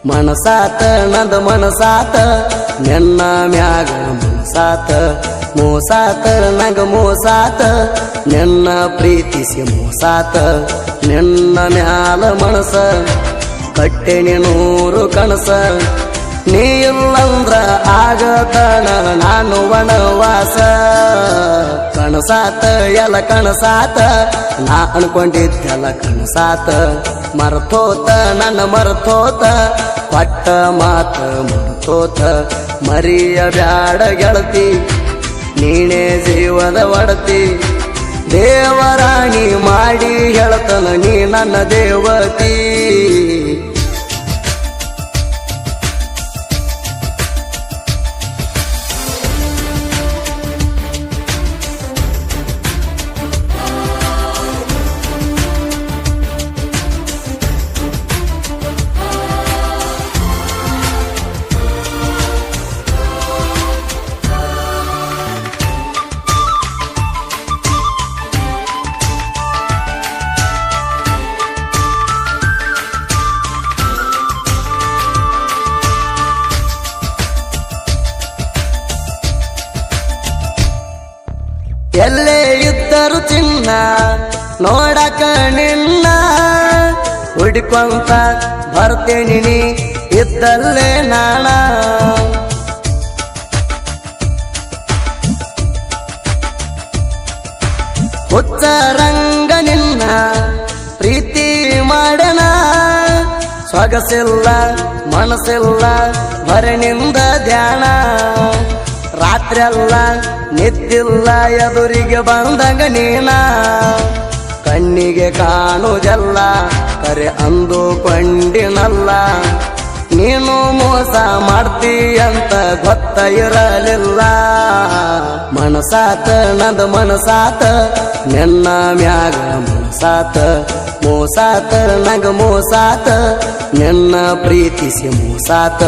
ಮನಸಾತ ನಂದ ಮನಸಾತ ನಿನ್ನ ಮ್ಯಾಗ ಮನಸಾತ ಮೋಸಾತ ನಂಗ ಮೋಸಾತ ನಿನ್ನ ಪ್ರೀತಿಸಿ ಮೋಸಾತ ನಿನ್ನ ಮ್ಯಾಲ ಮನಸ ಕಟ್ಟೆನಿ 100 ಕನಸ ನೀ ಇಲ್ಲಂದ್ರ ಆಗತನ ನಾನು ವನವಾಸ ಕನಸಾತ ಎಲ್ಲ ಕನಸಾತ ನಾ ಅನ್ಕೊಂಡಿದ್ದೆಲ್ಲ ಕನಸಾತ ಮರ್ತೋತ ನನ್ನ ಮರ್ತೋತ ಪಟ್ಟ ಮಾತ ಮರ್ತೋತ ಮರಿಯ ಬ್ಯಾಡ ಗೆಳತಿ ನೀನೇ ಜೀವದ ಒಡತಿ ದೇವರಾಣಿ ಮಾಡಿ ಹೇಳ್ತನ ನೀ ನನ್ನ ದೇವತಿ ಎಲ್ಲೇ ಇದ್ದರು ಚಿನ್ನ ನೋಡಕ ನಿನ್ನ ಹುಡುಕೊಂತ ಬರ್ತೇನಿ ನೀ ಇದ್ದಲ್ಲೇ ನಾಣ ಹುಚ್ಚ ರಂಗ ನಿನ್ನ ಪ್ರೀತಿ ಮಾಡಣ ಸೊಗಸಿಲ್ಲ ಮನಸ್ಸಿಲ್ಲ ಹೊರನಿಂದ ಧ್ಯಾನ ರಾತ್ರಿಯಲ್ಲ ನಿದ್ದಿಲ್ಲ ಎದುರಿಗೆ ಬಂದಾಗ ನೀನ ಕಣ್ಣಿಗೆ ಕಾಣುವುದೆಲ್ಲ ಕರೆ ಅಂದುಕೊಂಡಿನಲ್ಲ ನೀನು ಮೋಸ ಮಾಡ್ತೀಯಂತ ಗೊತ್ತ ಇರಲಿಲ್ಲ ಮನಸಾತ ನಂದ ಮನಸಾತ ನಿನ್ನ ಮ್ಯಾಗ ಮನಸಾತ ಮೋಸಾತ ನಂಗ ಮೋಸಾತ ನಿನ್ನ ಪ್ರೀತಿಸಿ ಮೋಸಾತ